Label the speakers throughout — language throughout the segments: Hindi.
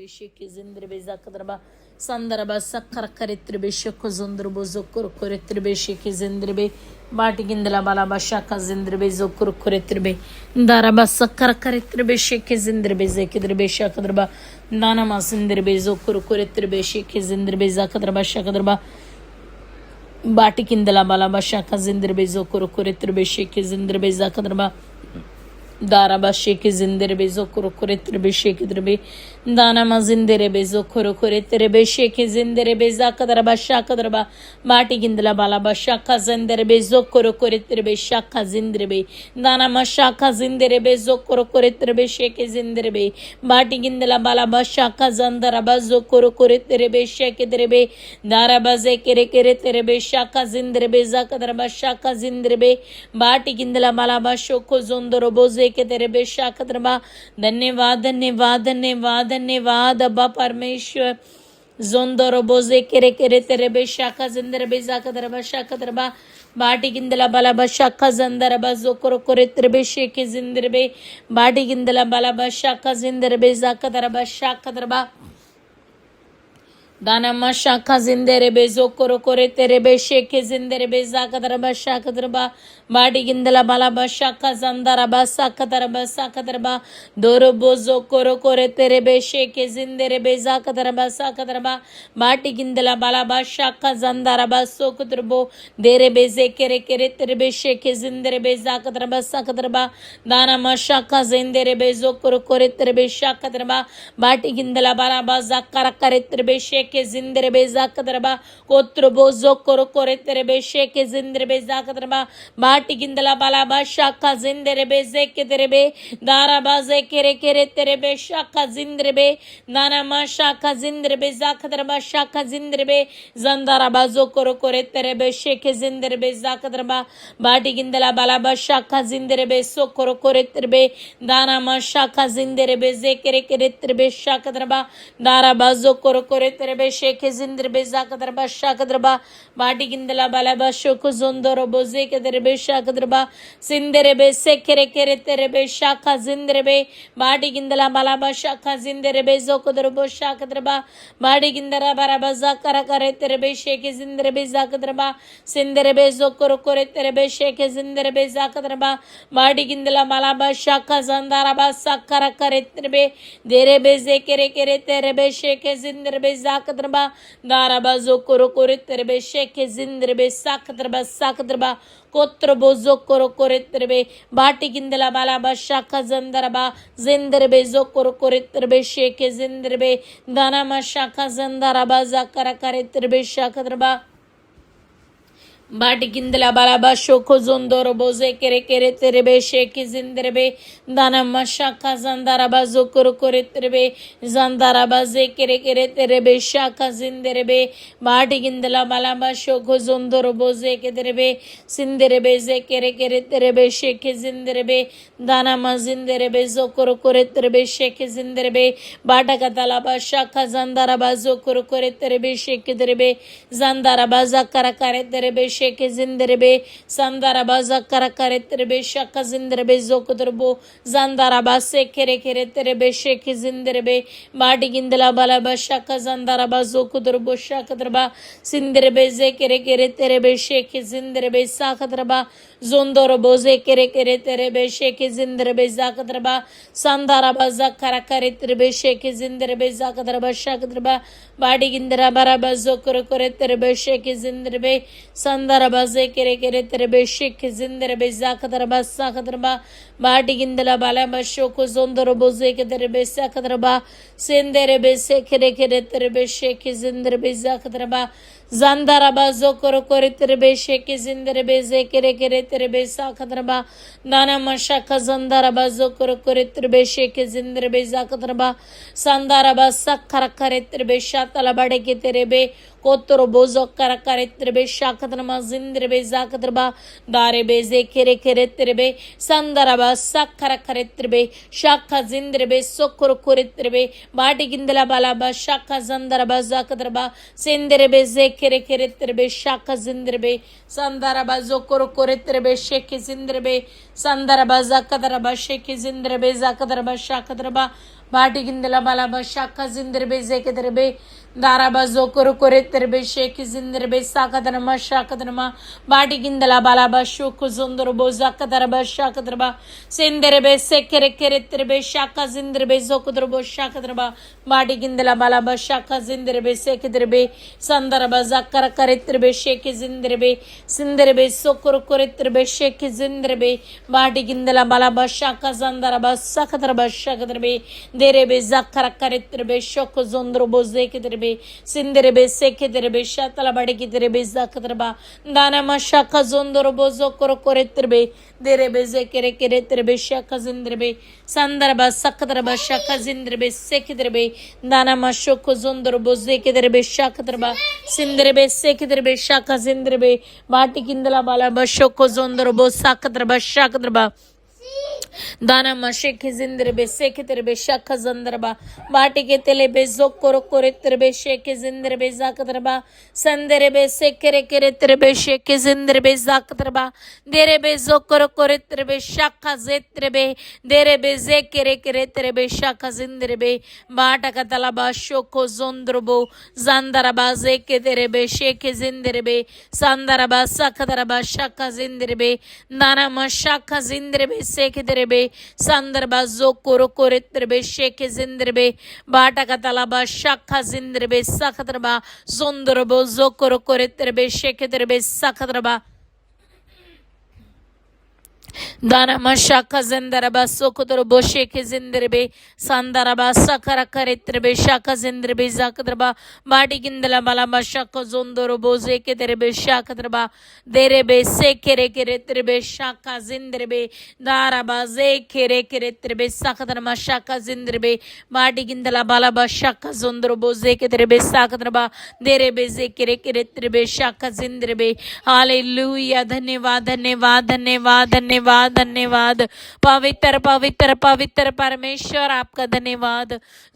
Speaker 1: Besheke Zindrebe Zakadraba Sandaraba Sakara Karitribe Shoko Zundrubo Zokur Kuritribe Sheke Zindrebe Batigindala Balaba Shaka Zindrebe Zokur Kuritribe Daraba Sakara Karitribe Sheke Zindrebe Zekidrebe Shakadraba Nanama Zindrebe Zokur Kuritribe Sheke Zindrebe Zakadraba Shakadraba Batikindala Balaba Shaka Zindrebe Zokur Kuritribe Sheke Zindrebe Zakadraba Daraba Sheke Zindrebe Zokur Kuritribe Sheke Drebe Danama Zindrebe Zokur Kuritribe Sheke Zindrebe Zakadraba Shakadraba Batigindala Balaba Shaka Zindrebe Zokur Kuritribe Shaka Zindrebe Danama Shaka Zindrebe Zokur Kuritribe Sheke Zindrebe Batigindala Balaba Shaka Zandaraba Zokur Kuritribe Sheke Drebe Daraba Zekere Kiritribe Shaka Zindrebe Zakadraba Shaka Zindrebe Batigindala Balaba Shoko Zondorobo के तेरे बेशक तरबा धन्यवाद धन्यवाद धन्यवाद धन्यवाद अब्बा परमेश्वर जोंदरो बोजे केरे केरे तेरे बेशक जिंदर बेजाक तरबा शक तरबा बाटी गिंदला बाला बशक जंदर बजो करो करे तेरे बेशे के जिंदर बे बाटी गिंदला बाला बशक जिंदर बेजाक तरबा शक तरबा दाना शाखा जिंदरे बेजो करो करे तेरे बेशे के जिंदरे बेजा कदरबा शाखा दरबा बाडी गिंदला बाला बशाखा जंदरा बसा कदरबा सा कदरबा दोरो बोजो करो करे तेरे बेशे के जिंदरे बेजा कदरबा सा कदरबा बाटी गिंदला बाला बशाखा जंदरा बसो कदरबो देरे बेजे केरे केरे तेरे बेशे के जिंदरे बेजा कदरबा सा कदरबा दाना शाखा जिंदरे बेजो करो करे तेरे बेशा कदरबा बाटी गिंदला बाला बजा कर करे तेरे बेशे के जिंदरे बेजा कदरबा कोत्र बोजो करो करे तेरे बेशे के जिंदरे बेजा कदरबा बाटी गिंदला बाला बाशा का जिंदरे बेजे के तेरे बे दारा बाजे केरे केरे तेरे बेशा का जिंदरे बे नाना माशा का जिंदरे बेजा कदरबा शाखा जिंदरे बे जंदारा बाजो करो करे तेरे बेशे के जिंदरे बेजा कदरबा बाटी गिंदला बाला बाशा का जिंदरे बेसो करो करे तेरे बे दाना माशा का जिंदरे बेजे केरे केरे तेरे बेशा कदरबा दारा बाजो करो करे तेरे बेशे के जिंदरे बेजा कदरबा शा कदरबा बाटी गिंदला बाला बाशो को जोंदरो बोजे के तेरे बेशा कदरबा सिंदरे बेसे केरे केरे तेरे बेशा का जिंदरे बे बाटी गिंदला बाला बाशा का जिंदरे बेजो को दरबो शा कदरबा बाटी गिंदरा बारा बजा करा करे तेरे बेशे के जिंदरे बेजा कदरबा सिंदरे बेजो करो करे तेरे बेशे के जिंदरे बेजा कदरबा बाटी गिंदला बाला बाशा का जंदारा बासा करा करे तेरे बे देरे बेजे केरे केरे तेरे बेशे के जिंदरे बेजा कदरबा दारा बाजो करो करे तेरे बेशे के जिंदरे बेसा कदरबा सा कदरबा कोत्र बोजो करो करे तेरे बे बाटी गिंदला बाला बाशा का जंदरबा जिंदर बेजो करो करे तेरे बेशे के जिंदर बे दाना माशा का जंदरा बाजा करा करे तेरे बेशा कदरबा बाटी गिंदला बाला बाशो को जोंदोरो बोजे केरे केरे तेरे बेशे की जिंदरे बे दाना मशा का जंदारा बाजो करो करे तेरे बे जंदारा बाजे केरे केरे तेरे बेशा का जिंदरे बे बाटी गिंदला बाला बाशो को जोंदोरो बोजे के तेरे बे सिंदरे बेजे केरे केरे तेरे बेशे के जिंदरे बे दाना मा जिंदरे बेजो करो करे तेरे बेशे के जिंदरे बे बाटा का ताला बाशा का जंदारा बाजो करो करे तेरे बेशे के तेरे बे जंदारा बाजा करा करे तेरे बेशे के जिंदरे बे संदारा बाजा करा करे तेरे बेशा का जिंदरे बे जो कुदरबो जंदारा बासे केरे केरे तेरे बेशे के जिंदरे बे बाटी गिंदला बाला बाशा का जंदारा बाजो कुदरबो शा कदरबा सिंदरे बे जे केरे केरे तेरे बेशे के जिंदरे बे सा कदरबा जोंदोरो बोजे केरे केरे तेरे बेशे के जिंदरे बे जा कदरबा संदारा बाजा करा करे तेरे बेशे के जिंदरे बे जा कदरबा शा कदरबा बाटी गिंदरा बारा बाजो करो करे तेरे बेशे के जिंदरे बे संदारा बाजे केरे केरे तेरे बेशे के जिंदरे बे जा कदरबा सा कदरबा बाटी गिंदला बाला बशो को जोंदरो बोजे के तेरे बेसा कदरबा सिंदरे बेसे केरे केरे तेरे बेशे के जिंदरे बे जा कदरबा जंदारा बाजो करो करे तेरे बेशे के जिंदरे बेजे केरे केरे तेरे बेसा कदरबा नाना मशा का जंदारा बाजो करो करे तेरे बेशे के जिंदरे बेजा कदरबा संदारा बासा खरा करे तेरे बेशा तला बड़े के तेरे बे kotoro bozo kara karetrebe shakatrama zindrabe zakatraba darebe zekere keretrebe sandaraba sakara karetrebe shaka zindrabe sokoro koretrebe badigindala balaba shaka zandaraba zakatraba senderebe zekere keretrebe shaka zindrabe sandaraba zokoro koretrebe sheke zindrabe sandaraba zakatraba sheke zindrabe zakatraba shakatraba badigindala balaba shaka zindrabe zeketrebe daraba zokoro koretrebe sheke zindrabe sakatrama shakatrama badigindala balaba shuku zondrobo zakatraba shakatraba senderebe sekere keretrebe shaka zindrabe zokudrobo shakatraba badigindala balaba shaka zindrabe seketrebe sandaraba zakara karetrebe sheke zindrabe sindrabe sokoro koretrebe sheke zindrabe badigindala balaba shaka zandaraba sakatraba shakatrebe derebe zakara karetrebe shoko zondrobo zeketrebe sinderebe seketrebe shatala badigidrebe zakatraba danama shaka zondrobo zokoro koretrebe derebe zekere keretrebe shaka zindrabe sandaraba sakatraba shaka zindrabe seketrebe danama shoko zondrobo zeketrebe shakatraba sinderebe seketrebe shaka zindrabe batikindala balaba shoko zondrobo sakatraba shakatraba दाना मशेखे जिंदरबे सेखे तेरबे शाखा जंदरबा बाटिके तेलेबे जोकोरो कोरे तेरबे शेखे जिंदरबे जाकतरबा संदरबे सेकेरे केरे तेरबे शेखे जिंदरबे जाकतरबा देरेबे जोकोरो कोरे तेरबे शाखा जेतरबे देरेबे जेकेरे केरे तेरबे शाखा जिंदरबे बाटका तलबा शोको जोंदरबो जंदरबा जेके तेरबे शेखे जिंदरबे संदरबा सकतरबा शाखा जिंदरबे दाना मशाखा जिंदरबे सेखे तेरबे संदर्भा जोकोरो कोरे तेरबे शेखे जिंदरबे बाटका तलबा शाखा जिंदरबे सकतरबा जोंदरबो जोकोरो कोरे तेरबे शेखे तेरबे सकतरबा दाना मशाखा जिंदरबा सोकोतरो बोशेखे जिंदरबे संदरबा सकरा करे तेरबे शाखा जिंदरबे जाकतरबा बाडी गिंदला बाला मशाखा जोंदरो बोजे के तेरबे शाकतरबा देरेबे सेकेरे केरे तेरबे शाखा जिंदरबे दाराबा जे केरे केरे तेरबे सकतर मशाखा जिंदरबे बाडी गिंदला बाला मशाखा जोंदरो बोजे के तेरबे साकतरबा देरेबे जे केरे केरे तेरबे शाखा जिंदरबे हालेलुया धन्यवाद धन्यवाद धन्यवाद धन्यवाद धन्यवाद पवित्र पवित्र पवित्र परमेश्वर आपका धन्यवाद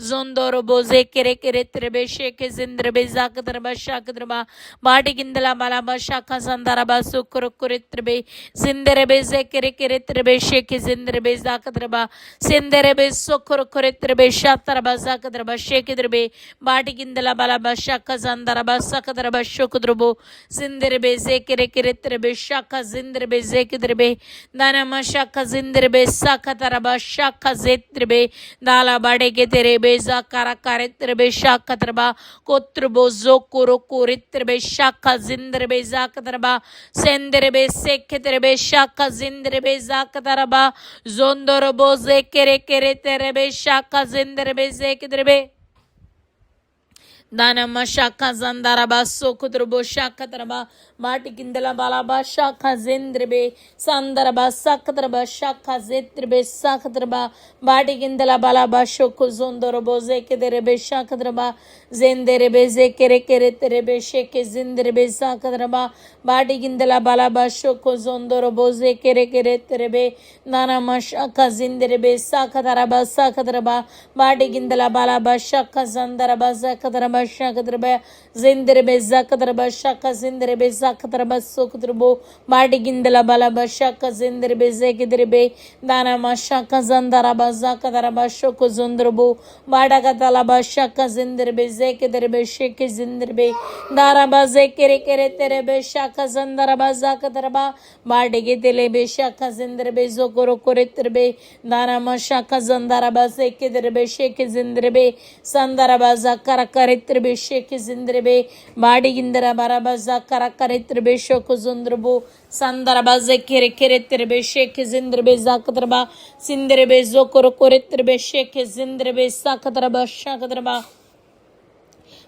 Speaker 1: जोंदोरो बोजे केरे केरे तेरबे शेखे जिंदरबे जाकतरबा शाकतरबा बाडी गिंदला बाला शाखा संदरबा सुकुर कुरित्रबे जिंदरबे जे केरे केरे तेरबे शेखे जिंदरबे जाकतरबा सिंदरबे सुकुर कुरित्रबे शातरबा जाकतरबा शेकेद्रबे बाडी गिंदला बाला शाखा संदरबा सकतरबा शुकुद्रबो जिंदरबे जे केरे केरे तेरबे शाखा जिंदरबे जेकेद्रबे दाना मशाखा जिंदरबे साखतरबा शाखा जेत्रबे दाला बाडे के तेरे बेजा कारा कारेत्रबे शाखतरबा कोत्रबो जोकोरो कोरित्रबे शाखा जिंदरबे जाकतरबा सेंदरबे सेखतरबे शाखा जिंदरबे जाकतरबा जोंदरबो जे केरे केरे तेरबे शाखा जिंदरबे जेकेद्रबे दाना मशाखा जंदारबा सोकुद्रबो शाखतरबा बाटी किंदला बालाबा शाखा जिंद्रबे संदरबा सकतरबा शाखा जित्रबे सकतरबा बाटी किंदला बालाबा शोको जोंदरबो जेकेदरबे शाखतरबा जेंदरबे जेकेरे केरे तेरबे शेके जिंदरबे सकतरबा बाटी किंदला बालाबा शोको जोंदरबो जेकेरे केरे तेरबे दाना मशाखा जिंदरबे सकतरबा सकतरबा बाटी किंदला बालाबा शाखा जंदरबा सकतरबा शाखतरबा जिंदरबे सकतरबा शाखा जिंदरबे सकतरबा सोकतरबो बाटी गिंदला बालाबा शाखा जिंदरबे जेकेदरबे दाना मशाखा जंदरबा सकतरबा शोको जोंदरबो बाडा तलबा शाखा जिंदरबे जेकेदरबे शेके जिंदरबे दाराबा जेकेरे केरे तेरबे शाखा जंदरबा सकतरबा बाडे के तेलेबे शाखा जिंदरबे जोकोरो कोरेतरबे दाना मशाखा जंदरबा जेकेदरबे शेके जिंदरबे संदरबा zakara karetrbe sheke zindrebe baadi gindra baraba zakara karetrbe shoko zundrbo sandaraba zekere keretrbe sheke zindrebe zakatrba sindrebe zokoro koretrbe sheke zindrebe sakatrba shakatrba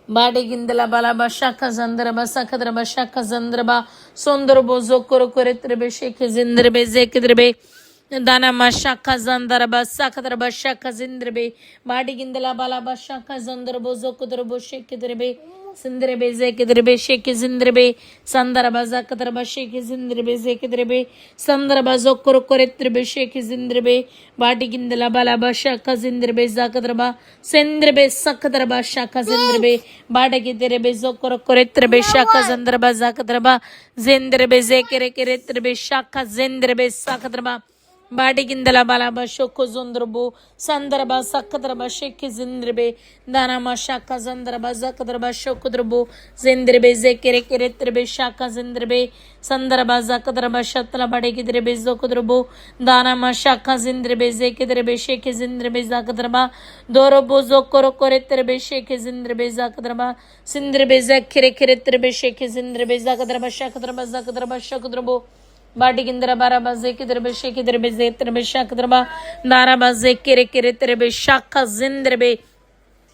Speaker 1: बाडी गिंदला बालाबा शाखा जंदरबा सखद्रबा शाखा जंदरबा सोंदरबो जोकोरो कोरेत्रबे शेखे जिंदरबे जेकेद्रबे दाना मशाखा जंदरबा सखद्रबा शाखा जिंदरबे बाडी गिंदला बालाबा शाखा जंदरबो जोकोद्रबो शेकेद्रबे Sindrabe Zekidrabe Shake Zindrabe Sandaraba Zakadraba Shake Zindrabe Zekidrabe Sandaraba Zokorokoretrabe Shake Zindrabe Badigindala Balaba Shaka Zindrabe Zakadraba Sendrabe Sakadraba Shaka Zindrabe Badagidrabe Zokorokoretrabe Shaka Zandraba Zakadraba Zendrabe Zekerekeretrabe Shaka Zendrabe Sakadraba Badigindala balaba shoko zondrobo sandaraba sakadraba sheke zindrebe danama shaka zandraba zakadraba shokodrobo zindrebe zekere keretrebe shaka zindrebe sandaraba zakadraba shatla badigidrebe zokodrobo danama shaka zindrebe zekedrebe sheke zindrebe zakadraba dorobo zokoro koretrebe sheke zindrebe zakadraba sindrebe zekere keretrebe sheke zindrebe zakadraba shakadraba zakadraba shokodrobo Badigindra Barabaze Kidrabe Shakidrabe Zetrabe Shakadraba Narabaze Kere Kere Trebe Shaka Zindrabe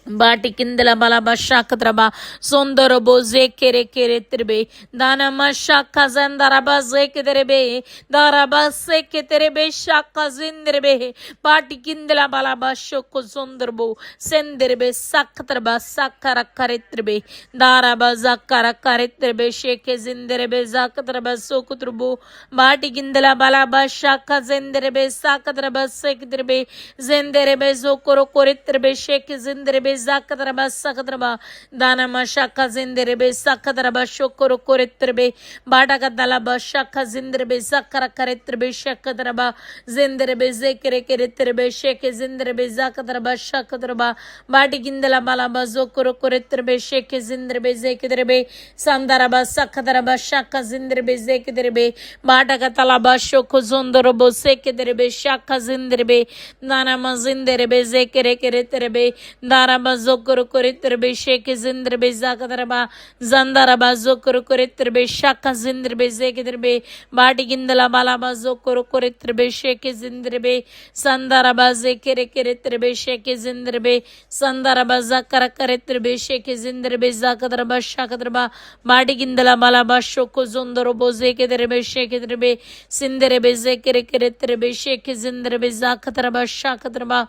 Speaker 1: Batikindala balaba shakadraba sondorobo zekere kere trebe danama shaka zandaraba zekedrebe daraba seketrebe shaka zindrebe batikindala balaba shoko sondorbo senderbe sakatraba sakara karetrebe daraba zakara karetrebe sheke zindrebe zakatraba sokutrbo batikindala balaba shaka zindrebe sakatraba sekedrebe zenderebe zokoro koretrebe sheke zindrebe Zakadraba Sakadraba Danama Shaka Zinderebe Sakadraba Shokoro Koretrebe Badagadalaba Shaka Zinderebe Zakara Karetrebe Shakadraba Zinderebe Zekere Keretrebe Sheke Zinderebe Zakadraba Shakadraba Badigindala Balaba Zokoro Koretrebe Sheke Zinderebe Zekedrebe Sandaraba Sakadraba Shaka Zinderebe Zekedrebe Badagatalaba Shoko Zondorobo Sekedrebe Shaka Zinderebe Danama Zinderebe Zekere Keretrebe Daraba Zokoro Koretrebe Sheke Zinderbe Zakadraba Zandaraba Zokoro Koretrebe Shaka Zinderbe Zekedrebe Badigindala Balaba Zokoro Koretrebe Sheke Zinderbe Sandaraba Zekere Keretrebe Sheke Zinderbe Sandaraba Zakara Karetrebe Sheke Zinderbe Zakadraba Shakadraba Badigindala Balaba Shoko Zondorobo Zekedrebe Shekedrebe Sinderebe Zekere Keretrebe Sheke Zinderbe Zakadraba Shakadraba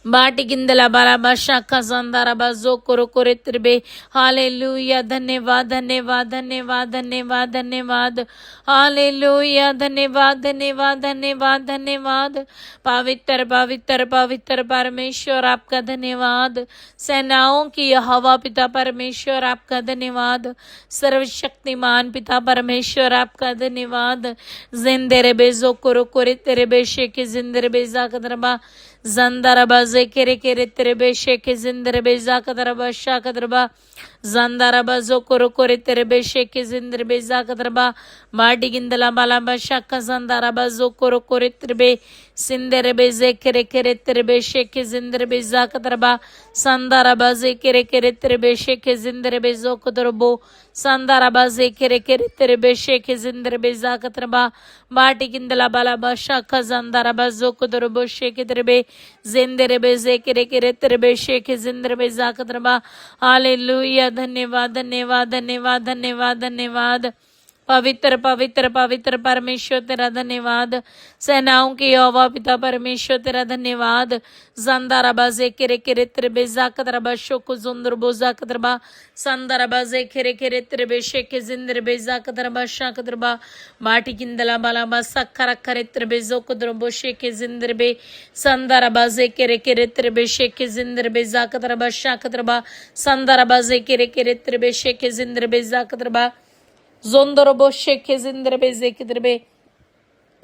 Speaker 1: Batigindala baraba shaka zandaraba zokoro koretrebe hallelujah धन्यवाद धन्यवाद धन्यवाद धन्यवाद धन्यवाद हालेलुया धन्यवाद धन्यवाद धन्यवाद धन्यवाद पवित्र पवित्र पवित्र परमेश्वर आपका धन्यवाद सेनाओं की यहोवा पिता परमेश्वर आपका धन्यवाद सर्वशक्तिमान पिता परमेश्वर आपका धन्यवाद जिंदरे बेजो कोरो कोरे तेरे बेशे के जिंदरे बेजा कदरबा Zandaraba zekere kere terebe sheke zinderebe zakadaraba shakadaraba Zandaraba zokoro kore terebe sheke zinderebe zakadaraba Madigindala balaba shaka zandaraba zokoro kore terebe Sinderebe zekere kere terebe sheke zinderebe zakadaraba Sandaraba zekere kere terebe sheke zinderebe zokodarabo Sandaraba zekere kere terebe sheke zinderebe zakadaraba Madigindala balaba shaka zandaraba zokodarabo sheke terebe Zinderebe zekere kere terebe sheke zinderebe zakadraba hallelujah धन्यवाद धन्यवाद धन्यवाद धन्यवाद धन्यवाद पवित्र पवित्र पवित्र परमेश्वर तेरा धन्यवाद सेनाओं के यहोवा पिता परमेश्वर तेरा धन्यवाद जंदाराबा जेकेरे केरे त्रिबे जाकदरबा शोको जुंदरबो जाकदरबा संदरबा जेकेरे केरे त्रिबे शेके जिंदरबे जाकदरबा शाकदरबा माटी किंदला बालाबा सक्कर करे त्रिबे जोकदरबो शेके जिंदरबे संदरबा जेकेरे केरे त्रिबे शेके जिंदरबे जाकदरबा शाकदरबा संदरबा जेकेरे केरे त्रिबे शेके जिंदरबे जाकदरबा Zondorobo sheke zindrabe zekidrabe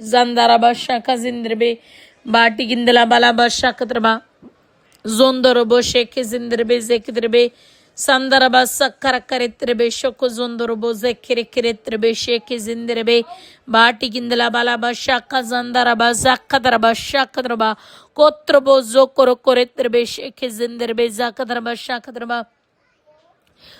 Speaker 1: zandaraba shaka zindrabe bati gindala balaba shakadraba zondorobo sheke zindrabe zekidrabe sandaraba sakkara karetrabe shoko zondorobo zekere keretrabe sheke zindrabe bati gindala balaba shaka zandaraba zakadraba shakadraba kotrobo zokoro koretrabe sheke zindrabe zakadraba shakadraba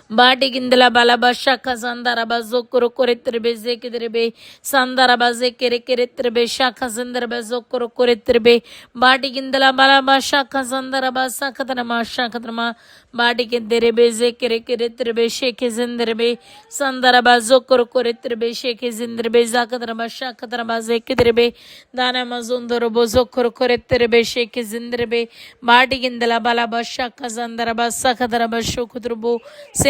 Speaker 1: Badi gindala balaba shaka zandara bazokoro koretrebe zekedrebe sandara bazekere keretrebe shaka zandara bazokoro koretrebe badi gindala balaba shaka zandara basakadra ma shakadra badi genderebe zekere keretrebe sheke zinderebe sandara bazokoro koretrebe sheke zinderebe zakadra ma shakadra bazekedrebe dana mazundoro bozokoro koretrebe sheke zinderebe badi gindala balaba shaka zandara basakadra bashokudrubo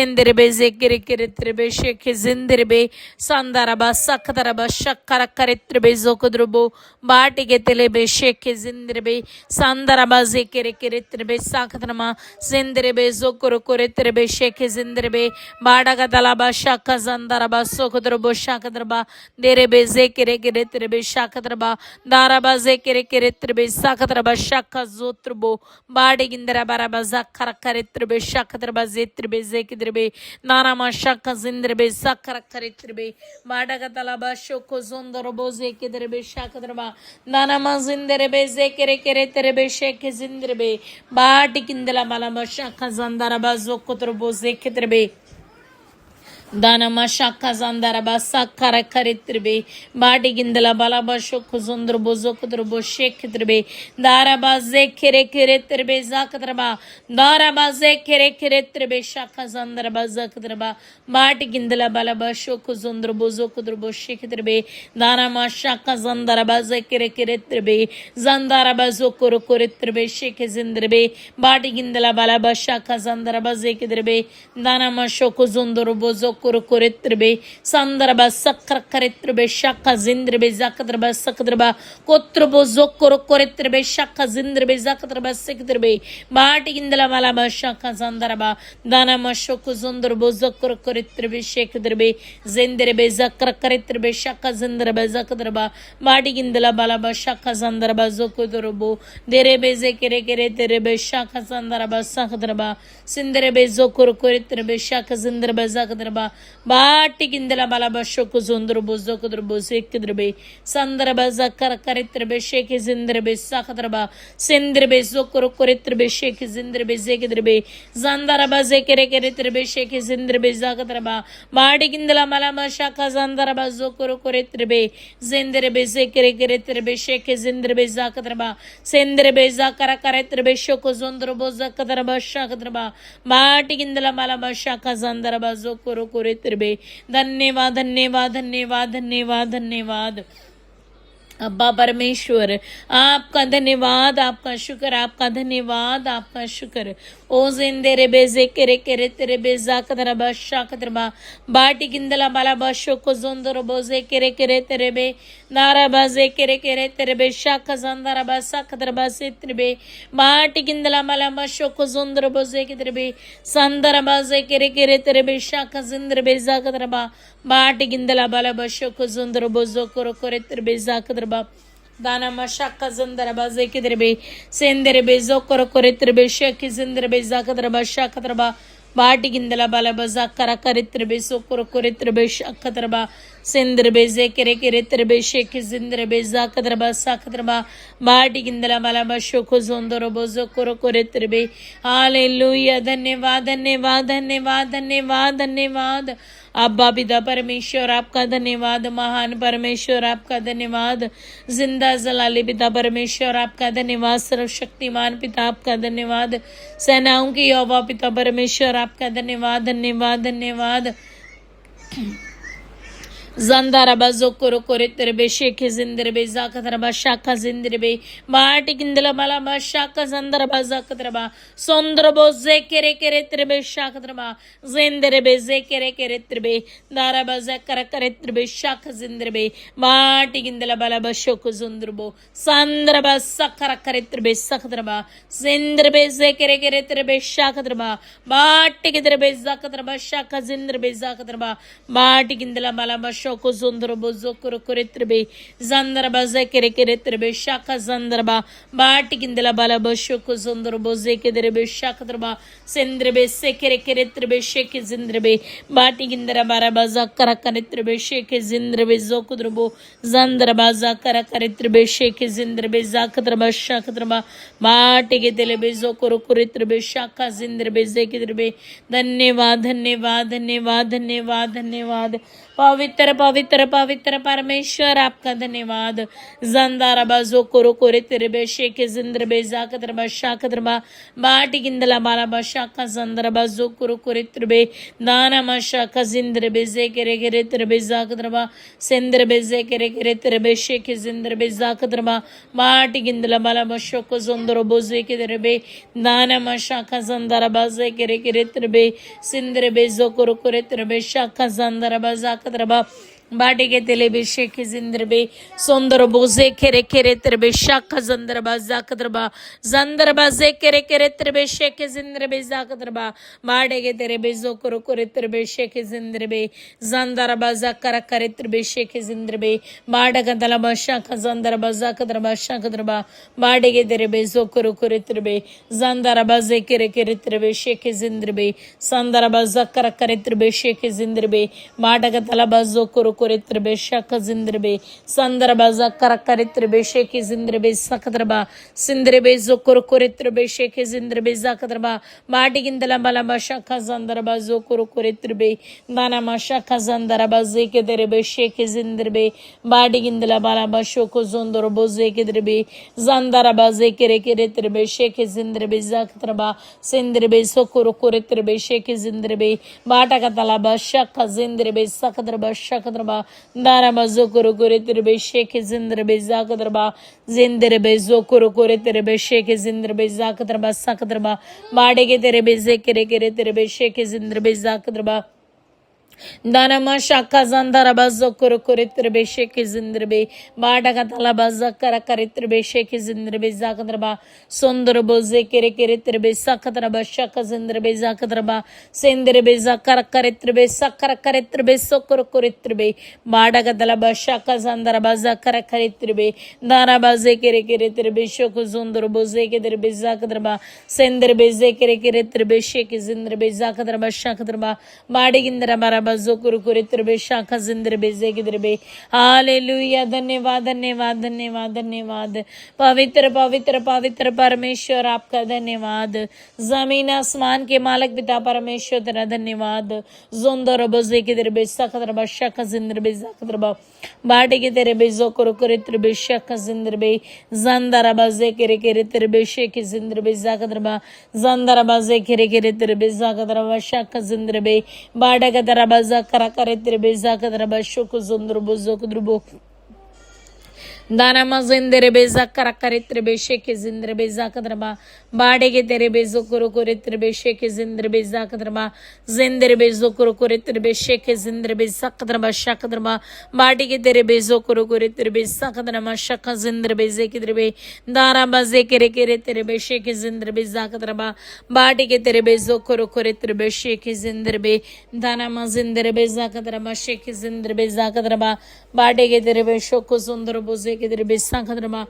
Speaker 1: senderebe zekere keretrebe sheke zinderebe sandaraba sakadaraba shakara karetrebe zokodrobo batige telebe sheke zinderebe sandaraba zekere keretrebe sakadrama zinderebe zokoro koretrebe sheke zinderebe badaga dalaba shaka zandaraba sokodrobo shakadraba derebe zekere keretrebe shakadraba daraba zekere keretrebe sakadraba shaka zotrobo badigindara baraba zakara karetrebe shakadraba zetrebe zekedrebe Narama shaka zindrebe sakara karitrebe Madagatala shoko zondorobo zekedrebe shakadraba Nanama zinderebe zekere keretrebe sheke zindrebe Batikindala malama shaka zandaraba zokotrobo zekedrebe Danama shaka zandaraba sakara karitrebe badigindala balaba shoko zondrobo zokudrobo shekitrebe daraba zekere keretrebe zakadraba daraba zekere keretrebe shaka zandaraba zakadraba badigindala balaba shoko zondrobo zokudrobo shekitrebe danama shaka zandaraba zekere keretrebe zandaraba zokoro koretrebe sheke zindrebe badigindala balaba shaka zandaraba zekitrebe danama shoko zondrobo kuru koretrebe sandaraba sakra karetrebe shaka zindrebe zakadraba sakadraba kotrobo zokoro koretrebe shaka zindrebe zakadraba sekdrabe baati indala malaba shaka zandaraba dana mashoko zondrobo zokoro koretrebe shekdrabe zindrebe zakra karetrebe shaka zindrebe zakadraba baati indala balaba shaka zandaraba zokodrobo derebe zekere kere terebe shaka zandaraba sakadraba sindrebe zokoro koretrebe shaka zindrebe zakadraba batigindala balaba shoko zondrobo zokodrobo sekdrabe sandaraba zakara karetrebe sheke zindrabe sakadraba sindrebe zokoro koretrebe sheke zindrabe zekdrabe zandaraba zekere keretrebe sheke zindrabe zakadraba batigindala malama shaka zandaraba zokoro koretrebe zindrabe zekere keretrebe sheke zindrabe zakadraba sindrebe zakara karetrebe shoko zondrobo zakadraba shakadraba batigindala malama shaka zandaraba zokoro koretrebe धन्यवाद धन्यवाद धन्यवाद धन्यवाद धन्यवाद अब्बा परमेश्वर आपका धन्यवाद आपका शुक्र आपका धन्यवाद आपका शुक्र ओ जिंदे बेजे केरे केरे तेरे बेजा कदरा बशा कदरबा बाटी किंदला बाला बशो को जोंदरो बोजे केरे केरे तेरे बे नारा बाजे केरे केरे तेरे बे शाखा जंदरा बसा कदरबा से तेरे बे बाटी किंदला बाला बशो को जोंदरो बोजे के तेरे बे संदरा बाजे केरे केरे तेरे बे शाखा जिंदर बेजा कदरबा बाटी किंदला बाला बशो को जोंदरो बोजो करो करे तेरे बेजा कदरबा दाना मशाका जंदरबा जेकिदरबे सेंदरबे जोकर कोरेत्रबे शेकी जिंदरबे जाकदरबा शाकदरबा बाटी गिंदला बाला बजा करा करित्रबे सोकर कोरेत्रबे शाकदरबा सेंदरबे जेकेरे केरेत्रबे शेकी जिंदरबे जाकदरबा साकदरबा बाटी गिंदला बाला बशोको जोंदरबो जोकर कोरेत्रबे हालेलुया धन्यवाद धन्यवाद धन्यवाद धन्यवाद धन्यवाद अब्बा पिता परमेश्वर आपका धन्यवाद महान परमेश्वर आपका धन्यवाद जिंदा जलाली पिता परमेश्वर आपका धन्यवाद सर्वशक्तिमान पिता आपका धन्यवाद सेनाओं की यहोवा पिता परमेश्वर आपका धन्यवाद धन्यवाद धन्यवाद Zandaraba zokoro koretrebe sheke zinderbe zakatraba shaka zinderbe baati kindala malaba shaka zandaraba zakatraba sondrobo zekere keretrebe shakatraba zinderbe zekere keretrebe daraba zakara keretrebe shaka zinderbe baati kindala balaba shoko zundrobo sandraba sakara keretrebe sakatraba zinderbe zekere keretrebe shakatraba baati kindrebe zakatraba shaka zinderbe zakatraba baati kindala malaba shoko zondrobo zokoro koretrebe zandaraba zekere keretrebe shaka zandaraba batigindela balaba shoko zondrobo zekedrebe shakadraba sendrebe sekere keretrebe sheke zindrebe batigindera baraba zakara karetrebe sheke zindrebe zokudrobo zandaraba zakara karetrebe sheke zindrebe zakadraba shakadraba बाटे तेलेबे जो करो कुरित्रबे शाखा जिंद्रबे जेकिद्रबे धन्यवाद धन्यवाद धन्यवाद धन्यवाद धन्यवाद पवित्र पवित्र पवित्र परमेश्वर आपका धन्यवाद जंदारबा जो करो कोरे तेरे शेके जिंद्रबे जाकद्रबा शाकद्रबा बाटी गिंदला बालाबा शाखा जंदरबा जो करो कोरे तेरे दानमा शाखा जिंद्रबे जेकेरे गेरे तेरे जाकद्रबा सेंद्रबे जेकेरे गेरे तेरे शेके जिंद्रबे जाकद्रबा बाटी गिंदला बालाबा शोको जोंदरो बोजे के तेरे दानमा शाखा जंदरबा जेकेरे गेरे तेरे सिंद्रबे जो करो कोरे तेरे शाखा जंदरबा जाकद्रबा बाटिके तेलेबे शेखे जिंद्रबे सोंदर बोजे केरे केरे तेरे शाखा जंदरबा जाकद्रबा जंदरबा जे केरे केरे तेरे शेखे जिंद्रबे जाकद्रबा बाटिके तेरे जो करो कोरे तेरे शेखे जिंद्रबे जंदरबा जाकरा करे तेरे शेखे जिंद्रबे बाटका तलबा शाखा जंदरबा जाकद्रबा शाकद्रबा बाटिके तेरे जो करो कोरे तेरे जंदरबा जे केरे केरे तेरे शेखे जिंद्रबे संदरबा जाकरा करे तेरे शेखे जिंद्रबे बाटका तलबा जो करो कोरित्रबे शक जिंद्रबे संदरबा जकर करित्रबे शेखे जिंद्रबे सकद्रबा सिंद्रबे जो कोर कोरित्रबे शेखे जिंद्रबे zakadrba बाटी गिंदला बलबा शक जंदरबा जो कोर कोरित्रबे दानमा शक जंदरबा जेके दरबे शेखे जिंद्रबे बाटी गिंदला बलबा शोको जोंदर बोजे के दरबे जंदरबा जेके रे के तरबे शेखे जिंद्रबे zakadrba सिंद्रबे सो कोर कोरित्रबे शेखे जिंद्रबे बाटा का तलबा शक जिंद्रबे सकद्रबा शकद्रबा दारबा जो करो करे तेरे शेखे जिंद्रबे जाकद्रबा जिंद्रबे जो करो करे तेरे शेखे जिंद्रबे जाकद्रबा सकद्रबा बाड़े के तेरे बेजे करे करे तेरे शेखे जिंद्रबे जाकद्रबा दानमा शाखा जंदरबा जो करो करे तेरे शेखे जिंद्रबे बाटा का तलबा जकरा करे तेरे शेखे जिंद्रबे जाकद्रबा सुंदर बोजे केरे केरे तेरे सकद्रबा शक जिंद्रबे जाकद्रबा सेंद्रबे जकरा करे तेरे सकरा करे तेरे सोकर करे तेरे बाटा का तलबा शाखा जंदरबा जकरा करे तेरे दारबा जे केरे केरे तेरे शोक सुंदर बोजे के तेरे जाकद्रबा सेंद्रबे जे केरे केरे तेरे शेखे जिंद्रबे जाकद्रबा शकद्रबा बाड़ी गिंदरा बारा जो कुरु कुरे तेरे शाखा जिंद्रबे जेगिद्रबे हालेलुया धन्यवाद धन्यवाद धन्यवाद धन्यवाद पवित्र पवित्र पवित्र परमेश्वर आपका धन्यवाद जमीन आसमान के मालिक पिता परमेश्वर तेरा धन्यवाद जोंदर बजे के तेरे सकद्रबा शाखा जिंद्रबे जाकद्रबा बाटे के तेरे बेजो कुरु कुरे तेरे शाखा जिंद्रबे जंदरा बजे केरे केरे तेरे शेखे जिंद्रबे जाकद्रबा जंदरा बजे केरे केरे तेरे जाकद्रबा शाखा जिंद्रबे बाटा का तरबा करा करे तेरे बेजा का तरबा शोको जोंद्रबो जोकद्रबो दानमा जिंदरे बेजा करा करे तेरे बेशे के जिंदरे बेजा कदरबा बाड़े के तेरे बेजो करो करे तेरे बेशे के जिंदरे बेजा कदरबा जिंदरे बेजो करो करे तेरे बेशे के जिंदरे बेजा कदरबा शकदरबा बाड़ी के तेरे बेजो करो करे तेरे बेजा कदरमा शक जिंदरे बेजे के तेरे दारा बजे केरे केरे तेरे बेशे के जिंदरे बेजा कदरबा बाड़ी के तेरे बेजो करो करे तेरे बेशे के जिंदरे बे दानमा जिंदरे बेजा कदरमा शेके जिंदरे बेजा कदरबा बाड़े के तेरे बेशो को सुंदर बोझे के तेरे बेसा खतरमा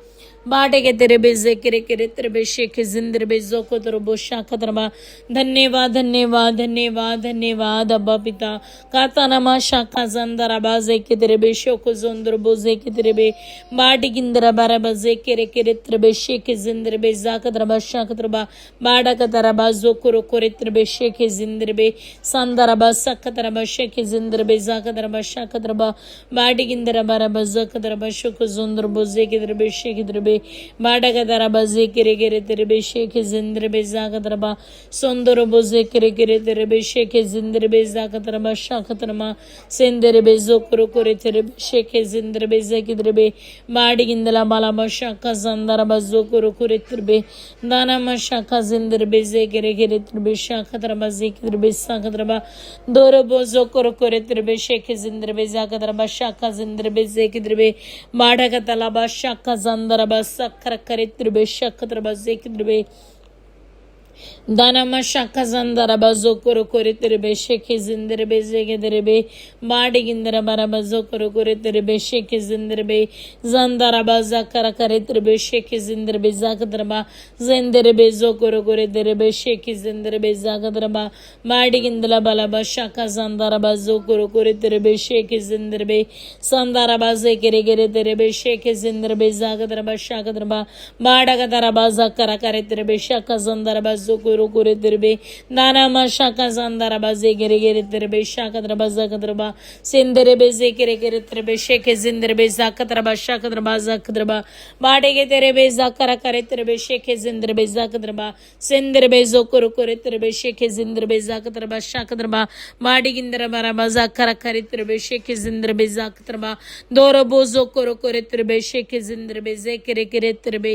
Speaker 1: बाटे के तेरे बेजे करे करे तेरे बेशे के जिंदर बेजो को तेरे बोशा खतरमा धन्यवाद धन्यवाद धन्यवाद धन्यवाद अब्बा पिता काता नमा शाखा जंदर आबाजे के तेरे बेशो को जोंदर बोझे के तेरे बे बाटी किंदर बारा बजे करे करे तेरे बेशे के जिंदर बेजा खतरमा शा खतरमा बाड़ा का तेरा बाजो करो करे तेरे बेशे के जिंदर बे संदर आबासा खतरमा शे के जिंदर बेजा खतरमा शा खतरमा बाटी किंदर बारा बजे खतरमा शो को जोंदर बोझे के तेरे बेशे के तेरे बाड़ा का तेरा बजे करे करे तेरे बेशे के जिंदर बेजा खतरमा सुंदर बोझे करे करे तेरे बेशे के जिंदर बेजा खतरमा शा खतरमा सेंदर बेजो करो करे तेरे बेशे के जिंदर बेजे के तेरे बाड़ी किंदला बाला बशा का जंदर बजो करो करे तेरे दाना मशा का जिंदर बेजे करे करे तेरे बेशा खतरमा जे के तेरे बेसा खतरमा दोरो बोझो करो करे तेरे बेशे के जिंदर बेजा खतरमा शा का जिंदर बेजे के तेरे बाड़ा का तला बशा का जंदर बस कर करे तेरे बेशा खतरमा जे के तेरे Dana mashaka zandara bazokoro kore terebe sheke zinderebe zegederebe badi gindara bara bazokoro kore terebe sheke zinderebe zandara bazakara kare terebe sheke zinderebe zakadraba zinderebe zokoro kore terebe sheke zinderebe zakadraba badi gindala bala bashaka zandara bazokoro kore terebe sheke zinderebe sandara bazekere gere terebe sheke zinderebe zakadraba shakadraba bada gadara bazakara kare terebe shaka zandara bazokoro kore terebe nana mashaka zandara baze gere gere terebe shaka draba zakadraba senderebe zekere gere terebe sheke zinderebe zakadraba shakadraba zakadraba badege terebe zakara kare terebe sheke zinderebe zakadraba senderebe zokoro kore terebe sheke zinderebe zakadraba shakadraba badigindra baraba zakara kare terebe sheke zinderebe zakadraba doro bozo koro kore terebe sheke zinderebe zekere gere terebe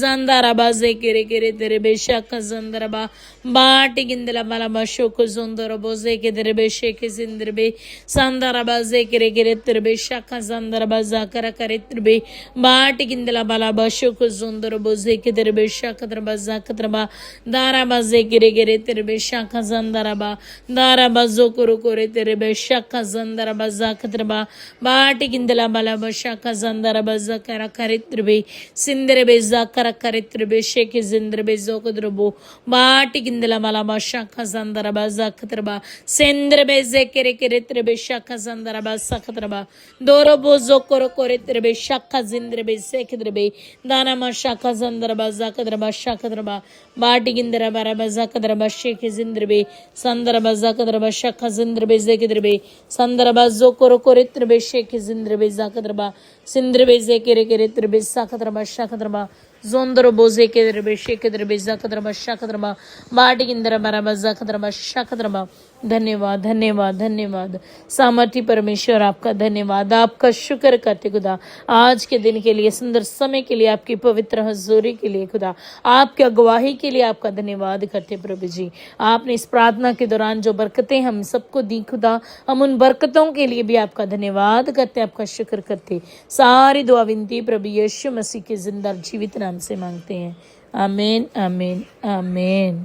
Speaker 1: zandara baze gere gere terebe shaka zandaraba Bati gindala malama shoko zondoro boze ke derebe sheke zinderbe sandara baze kere kere terbe shaka zandara baza kara kare terbe bati gindala balaba shoko zondoro boze ke derbe shaka baza katraba dara baze kere kere terbe shaka zandara ba dara bazo koro kore terbe shaka zandara baza katraba bati gindala balaba shaka zandara baza kara kare terbe sinderbe za kara kare terbe sheke zinderbe zokodrobo bati gindala malama shaka zandara baza katraba senderbe zekere kere terbe shaka zandara baza katraba doro bozo koro kore terbe shaka zinderbe zekedrebe dana ma shaka zandara baza katraba shaka katraba bati gindara bara baza katraba sheke zinderbe sandara baza katraba shaka zinderbe zekedrebe sandara bazo koro kore terbe sheke zinderbe zakatraba sinderbe zekere kere terbe sakatraba shaka katraba Zondro boze ke derbe sheke derbe zakadraba shakadraba बाटी किंदरा बराबर जखद्रमा शखद्रमा धन्यवाद धन्यवाद धन्यवाद सामर्थी परमेश्वर आपका धन्यवाद आपका शुक्र करते खुदा आज के दिन के लिए सुंदर समय के लिए आपकी पवित्र हजूरी के लिए खुदा आपकी अगुवाही के लिए आपका धन्यवाद करते प्रभु जी आपने इस प्रार्थना के दौरान जो बरकतें हम सबको दी खुदा हम उन बरकतों के लिए भी आपका धन्यवाद करते आपका शुक्र करते सारी दुआ विनती प्रभु यीशु मसीह के जिंदा जीवित नाम से मांगते हैं आमीन आमीन आमीन।